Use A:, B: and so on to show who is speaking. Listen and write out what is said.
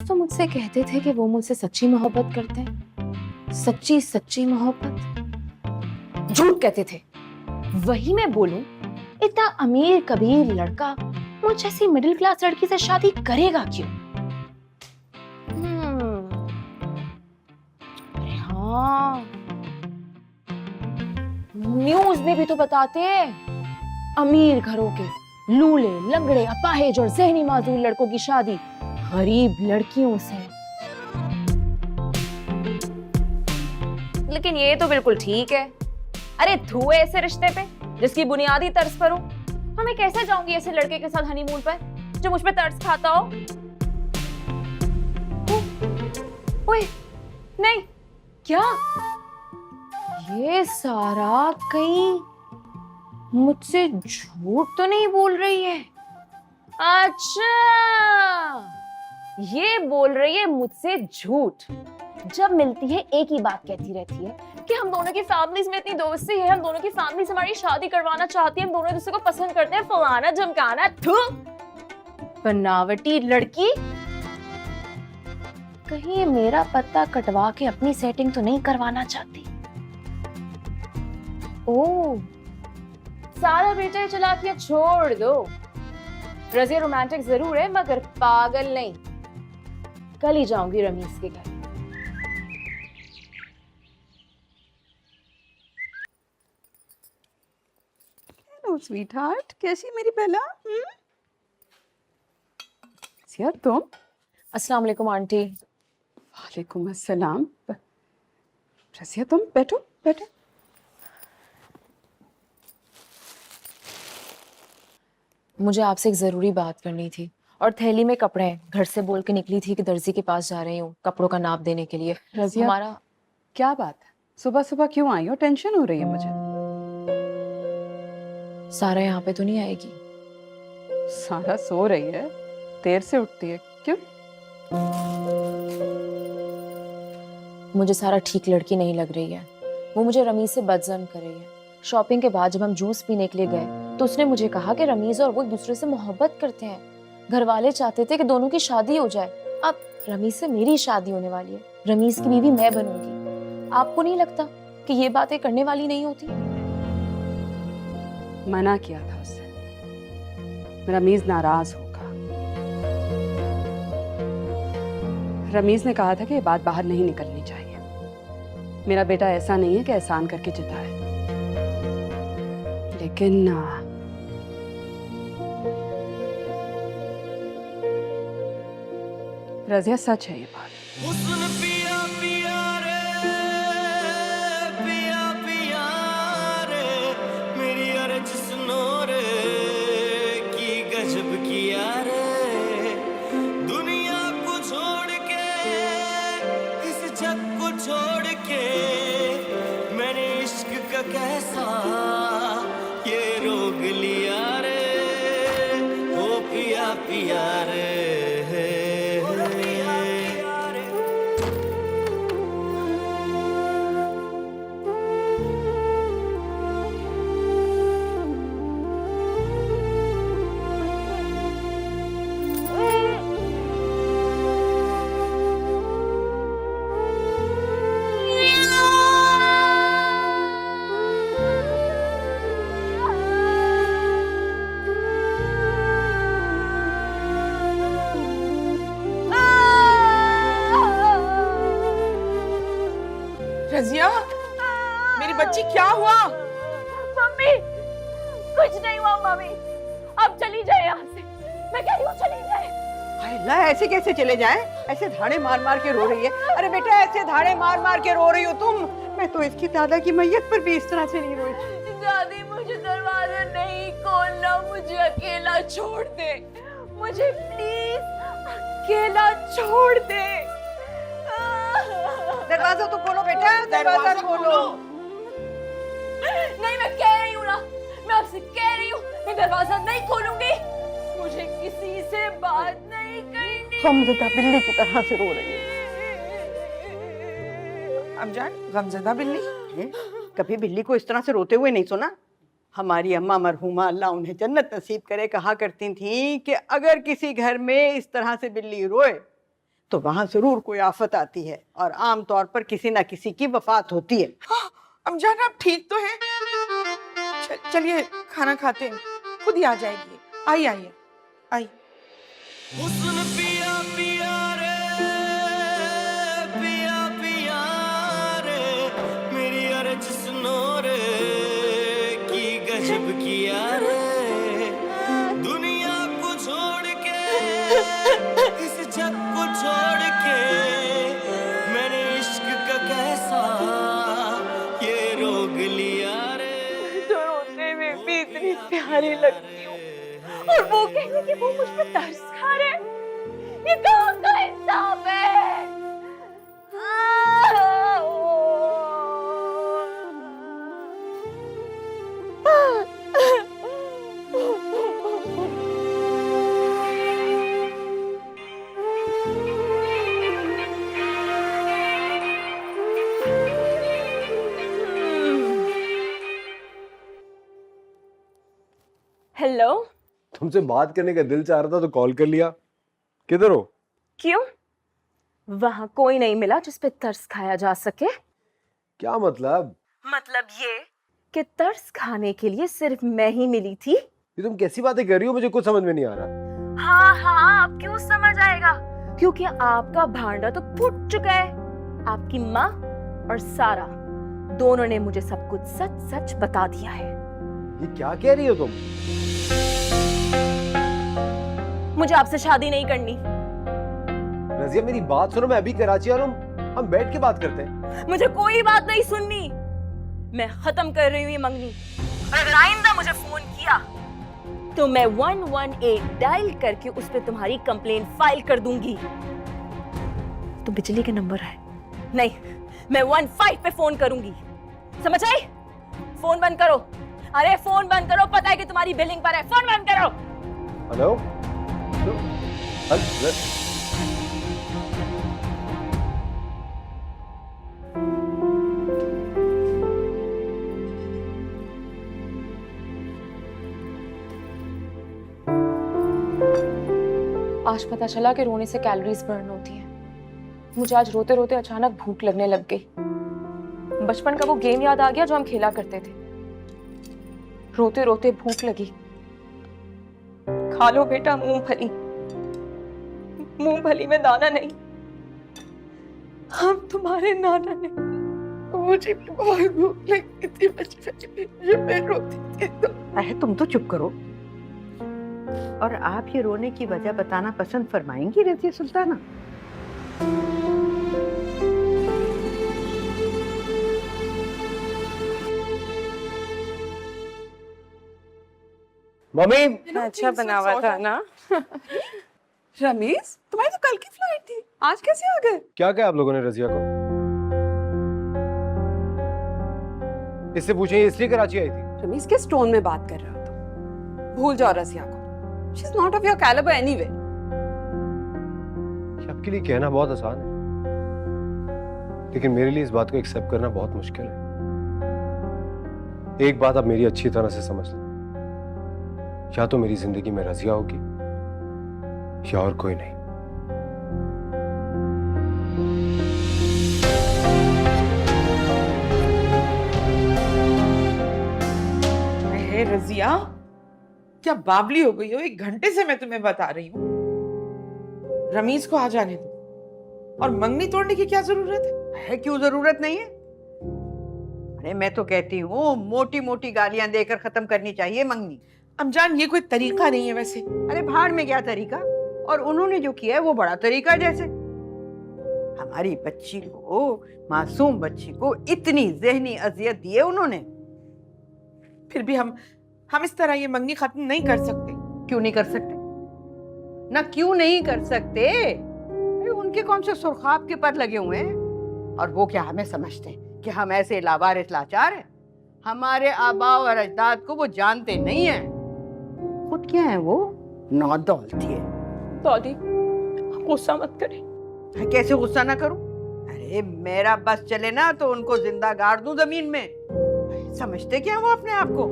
A: तो मुझसे कहते थे कि वो मुझसे सच्ची मोहब्बत करते हैं, सच्ची सच्ची मोहब्बत। झूठ कहते थे। वही मैं बोलूं, इतना अमीर कबीर लड़का मुझ जैसी मिडिल क्लास लड़की से शादी करेगा क्यों? अरे हाँ, न्यूज में भी तो बताते हैं अमीर घरों के लूले लंगड़े अपाहिज और जहनी माजूर लड़कों की शादी गरीब लड़कियों से। लेकिन ये तो बिल्कुल ठीक है। अरे धुए ऐसे रिश्ते पे जिसकी बुनियादी तर्ज पर हो। मैं कैसे जाऊंगी ऐसे लड़के के साथ हनीमून पर जो मुझ पे तरस खाता हो? ओए, नहीं, क्या ये सारा कहीं मुझसे झूठ तो नहीं बोल रही है? अच्छा, ये बोल रही है मुझसे झूठ। जब मिलती है एक ही बात कहती रहती है कि हम दोनों की फैमिलीज में इतनी दोस्ती है, हम दोनों की फैमिलीज हमारी शादी करवाना चाहती है, हम दोनों एक दूसरे को पसंद करते हैं, फलाना झमकाना। थू, बनावटी लड़की, कहीं मेरा पत्ता कटवा के अपनी सेटिंग तो नहीं करवाना चाहती? ओह, सारा बेटा चलाकियां छोड़ दो। रज़िया रोमांटिक जरूर है मगर पागल नहीं। कल ही जाऊंगी रमीज के घर।
B: हेलो स्वीटहार्ट, कैसी मेरी बेला? सिया तुम?
A: अस्सलाम वालेकुम आंटी।
B: वालेकुम अस्सलाम। रसिया तुम बैठो बैठो।
A: मुझे आपसे एक जरूरी बात करनी थी और थैली में कपड़े हैं। घर से बोल के निकली थी कि दर्जी के पास जा रही हूँ कपड़ों का नाप देने के लिए।
B: रज़िया,
A: हमारा
B: क्या बात है? सुबह सुबह क्यों आई हो? टेंशन हो रही है मुझे।
A: सारा यहाँ पे तो नहीं आएगी?
B: सारा सो रही है, देर से उठती है, क्यों?
A: मुझे सारा ठीक लड़की नहीं लग रही है। वो मुझे रमीज से बदजन कर रही है। शॉपिंग के बाद जब हम जूस पीने के लिए गए तो उसने मुझे कहा कि रमीज और वो एक दूसरे से मोहब्बत करते हैं। घर वाले चाहते थे कि दोनों की शादी हो जाए। अब रमीज से मेरी शादी होने वाली है, रमीज की बीवी मैं बनूंगी। आपको नहीं लगता कि ये बातें करने वाली नहीं होती?
B: मना किया था उससे, रमीज नाराज होगा। रमीज ने कहा था कि ये बात बाहर नहीं निकलनी चाहिए। मेरा बेटा ऐसा नहीं है कि एहसान करके जिताए, लेकिन रज़िया सच है ये बात।
C: हुस्न पिया पिया रे, पिया पिया रे, मेरी अर्ज सुनो रे, की गजब किया रे। दुनिया को छोड़ के, इस जग को छोड़ के, मैंने इश्क का कैसा ये रोग लिया रे, ओ पिया पिया रे।
D: रज़िया, मेरी बच्ची क्या हुआ?
A: मम्मी, कुछ नहीं हुआ मम्मी। अब चली जाए यहाँ से। मैं कह रही हूँ चली जाए।
D: हाय अल्लाह, ऐसे कैसे चले जाएं? ऐसे धाड़े मार मार के रो रही है। अरे बेटा, ऐसे धाड़े मार मार के रो रही हो तुम? मैं तो इसकी दादा की मैयत पर भी इस तरह से नहीं रोई।
A: दादी, मुझे दरवाजा नहीं खोलना, मुझे अकेला छोड़ दे। मुझे प्लीज अकेला छोड़ दे।
D: दरवाजा तो खोलो बेटा, दरवाजा खोलो।
A: नहीं, मैं कह रही हूँ ना, मैं आपसे कह रही हूँ, मैं दरवाजा नहीं खोलूंगी। मुझे किसी से बात नहीं करनी।
D: गमज़दा बिल्ली की तरह से रो रही है। अब जान, गमज़दा बिल्ली है? कभी बिल्ली को इस तरह से रोते हुए नहीं सुना। हमारी अम्मा मरहूमा, अल्लाह उन्हें जन्नत नसीब करे, कहा करती थी कि अगर किसी घर में इस तरह से बिल्ली रोए तो वहां जरूर कोई आफत आती है और आम तौर पर किसी ना किसी की वफात होती है।
E: हाँ, अमजान आप ठीक तो हैं? चलिए खाना खाते हैं, खुद ही आ जाएगी। आइए आइए आइए।
C: हुस्न पिया पिया रे, पिया पिया रे, मेरी अर्ज सुनो रे, की गजब किया रे, दुनिया को छोड़ के, इस जग को छोड़ के, मैंने इश्क का कैसा ये रोग लिया रे।
A: तो रोते में भी इतनी प्यारी लगती हूँ और वो कहने कि वो मुझ पर तरस खा रहे हैं। ये कहाँ का इंसाफ है?
F: हेलो।
G: तुमसे बात करने का दिल चाह रहा था तो कॉल कर लिया। किधर हो?
F: क्यों? वहां कोई नहीं मिला जिस पे तरस खाया जा सके?
G: क्या मतलब?
F: मतलब ये कि तरस खाने के लिए सिर्फ मैं ही मिली थी।
G: ये तुम कैसी बातें कर रही हो? मुझे कुछ समझ में नहीं आ रहा।
F: हाँ हाँ, अब क्यों समझ आएगा? क्योंकि आपका भांडा तो फूट चुका है। आपकी माँ और सारा दोनों ने मुझे सब कुछ सच सच बता दिया है।
G: ये क्या कह रही हो तुम?
F: मुझे आपसे शादी नहीं करनी।
G: रजिया मेरी बात सुनो, मैं अभी कराची आ रहा हूँ, हम बैठ के बात करते हैं।
F: मुझे कोई बात नहीं सुननी। मैं खत्म कर रही हूँ ये मंगनी। और अगर आइंदा मुझे फोन किया तो मैं 118 डायल करके उस पे तुम्हारी कंप्लेंट फाइल कर दूंगी। तो बिजली के नंबर है नहीं, मैं 15 पे फोन करूंगी। समझ आई? फोन बंद करो। अरे फोन बंद करो, पता है कि तुम्हारी बिलिंग पर है। फोन बंद करो।
G: हेलो?
A: आज पता चला कि रोने से कैलोरीज बर्न होती हैं। मुझे आज रोते रोते अचानक भूख लगने लग गई। बचपन का वो गेम याद आ गया जो हम खेला करते थे। रोते रोते भूख लगी। खा लो बेटा मूंगफली। मूंगफली में दाना नहीं। हम तुम्हारे नाना ने।
E: मुझे भी बहुत भूख लगी थी बचपन में, जब मैं रोती थी तो।
D: अरे तुम तो चुप करो। और आप ये रोने की वजह बताना पसंद फरमाएंगी रज़िया सुल्ताना?
G: मम्मी,
E: अच्छा बना हुआ था ना। रमीज, तुम्हारी तो कल की फ्लाइट थी, आज कैसे आ गए?
G: क्या कहा आप लोगों ने रजिया को? इससे पूछे इसलिए कराची आई थी?
B: रमीज किस टोन में बात कर रहे हो तुम? भूल जाओ रजिया को। She is not of your calibre anyway.
G: आपके लिए कहना बहुत आसान है, लेकिन मेरे लिए इस बात को एक्सेप्ट करना बहुत मुश्किल है। एक बात आप मेरी अच्छी तरह से समझ लें, या तो मेरी जिंदगी में रजिया होगी या और कोई नहीं।
E: अरे रजिया, क्या बावली हो गई हो? 1 घंटे से मैं तुम्हें बता रही हूँ रमीज को आ जाने दो। और मंगनी तोड़ने की क्या जरूरत है?
D: क्यों जरूरत नहीं है? अरे मैं तो कहती हूँ मोटी मोटी गालियां देकर खत्म करनी चाहिए मंगनी।
E: अमजान, ये कोई तरीका नहीं है वैसे।
D: अरे भाड़ में क्या तरीका, और उन्होंने जो किया है वो बड़ा तरीका। जैसे हमारी बच्ची को, मासूम बच्ची को इतनी जहनी अजियत दी है उन्होंने।
E: फिर भी हम इस तरह ये मंगनी खत्म नहीं कर सकते।
D: क्यों नहीं कर सकते? ना क्यों नहीं कर सकते? अरे उनके कौन से सुरखाब के पर लगे हुए हैं? और वो क्या हमें समझते हैं कि हम ऐसे लावारिस लाचार हैं? हमारे आबा और अजदाद को वो जानते नहीं हैं। खुद क्या है वो? नौदौलती है।
A: दादी, गुस्सा मत करें।
D: कैसे गुस्सा ना करूं? अरे मेरा बस चले ना तो उनको जिंदा गाड़ दूं जमीन में। समझते क्या वो अपने आप को?